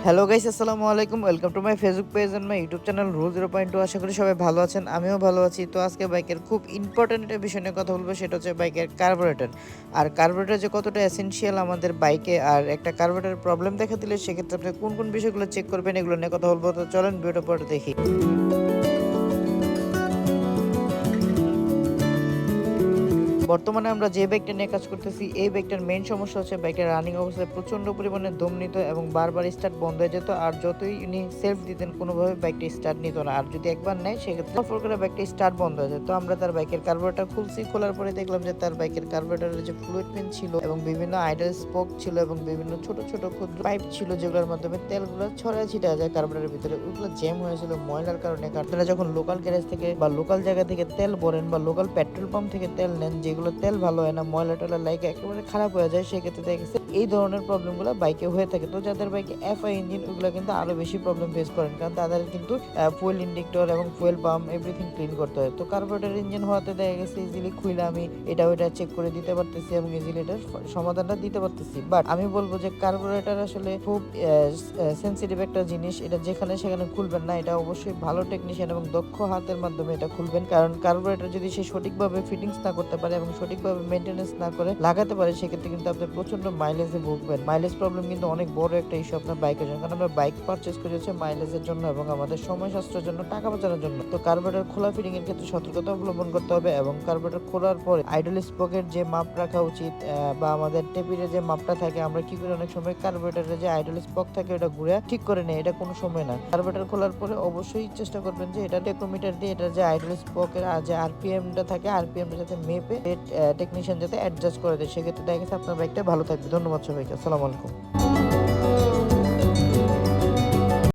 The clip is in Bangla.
হ্যালো গাইস, আসসালামু আলাইকুম। Welcome to my Facebook page and my YouTube channel rule 0.2। আশা করি সবাই ভালো আছেন, আমিও ভালো আছি। তো আজকে বাইকের খুব ইম্পর্টেন্ট একটা বিষয় নিয়ে কথা বলবো, সেটা হচ্ছে বাইকের কার্বোরেটর। আর কার্বোরেটর যে কতটা এসেনশিয়াল আমাদের বাইকে, আর একটা কার্বোরেটরের প্রবলেম দেখা দিলে সেক্ষেত্রে আপনি কোন কোন বিষয়গুলো চেক করবেন, এগুলো নিয়ে কথা বলবো। তো চলেন ভিডিওটা পরে দেখি। বর্তমানে আমরা যে বাইকটা নিয়ে কাজ করতেছি, এই বাইকটার মেইন সমস্যা হচ্ছে বাইকের রানিং অবস্থায় প্রচন্ড পরিমাণে দম নিত এবং বারবার স্টার্ট বন্ধ হয়ে যেত। আর যতই উনি সেলফ দিতেন, কোনোভাবে বাইকটা স্টার্ট নিত না। আর যদি একবার নেয় সেক্ষেত্রে ফর করে বাইকটা স্টার্ট বন্ধ হয়ে যায়। তো আমরা তার বাইকের কার্বোরেটর খুলছি, খোলার পরে দেখলাম যে তার বাইকের কার্বোরেটরের যে ফ্লুইড পিন ছিল এবং বিভিন্ন আইডল স্পোক ছিল এবং বিভিন্ন ছোট ছোট ক্ষুদ্র পাইপ ছিল, যেগুলোর মাধ্যমে তেলগুলো ছড়ায় ছিটা যায় কার্বোরেটরের ভিতরে, ওগুলো জ্যাম হয়েছিল ময়লার কারণে। কারণ আপনারা যখন লোকাল গ্যারেজ থেকে বা লোকাল জায়গা থেকে তেল ভরেন বা লোকাল পেট্রোল পাম্প থেকে তেল নেন, যেগুলো তেল ভালো হয় না, ময়লা টয়লা লাগে একেবারে খারাপ হয়ে যায়, সেক্ষেত্রে দেখা গেছে এই ধরনের প্রবলেমগুলো বাইকে হয়ে থাকে। তো যাদের বাইকে এফআই ইঞ্জিন, ওগুলো কিন্তু আরো বেশি প্রবলেম ফেস করেন, কারণ তাদের কিন্তু ফুয়েল ইন্ডেক্টর এবং ফুয়েল পাম্প এভরিথিং ক্লিন করতে হয়। তো কার্বোরেটর ইঞ্জিন হওয়াতে দেখা গেছে ইজিলি খুলে আমি এটা ওইটা চেক করে দিতে পারতেছি এবং ইজিলি এটার সমাধানটা দিতে পারতেছি। বাট আমি বলবো যে কার্বোরেটর আসলে খুব সেন্সিটিভ একটা জিনিস, এটা যেখানে সেখানে খুলবেন না। এটা অবশ্যই ভালো টেকনিশিয়ান এবং দক্ষ হাতের মাধ্যমে এটা খুলবেন, কারণ কার্বোরেটর যদি সে সঠিকভাবে ফিটিংস না করতে পারে এবং সঠিকভাবে মেনটেনেন্স না করে লাগাতে পারে, সেক্ষেত্রে কিন্তু আপনি প্রচন্ড মাইলেজে ভুগবেন। মাইলেজ প্রবলেম কিন্তু অনেক বড় একটা ইস্যু আপনার বাইকের জন্য, কারণ আমরা বাইক পারচেস করি হচ্ছে মাইলেজের জন্য এবং আমাদের সময় সাশ্রয়ের জন্য, টাকা বাঁচানোর জন্য। তো কার্বোরেটর খোলা ফিটিং এর ক্ষেত্রে সতর্কতা অবলম্বন করতে হবে এবং কার্বোরেটর খোলার পরে আইডল স্পোকের যে মাপ রাখা উচিত বা আমাদের টেপিরের যে মাপটা থাকে, আমরা কি করি অনেক সময় কার্বোরেটরের যে আইডল স্পক থাকে ওটা ঘুরে ঠিক করে নেই, এটা কোনো সময় না। কার্বোরেটর খোলার পরে অবশ্যই চেষ্টা করবেন যে এটা টেকোমিটার দিয়ে এটা যে আইডল স্পকের যে আরপিএমটা থাকে, আরপিএমটা যাতে মেপে টেকনিশিয়ান যাতে অ্যাডজাস্ট করে দেয়, সেক্ষেত্রে দেখা গেছে আপনার বাইকটা ভালো থাকবে। ধন্যবাদ সবাইকে, আসসালামু আলাইকুম।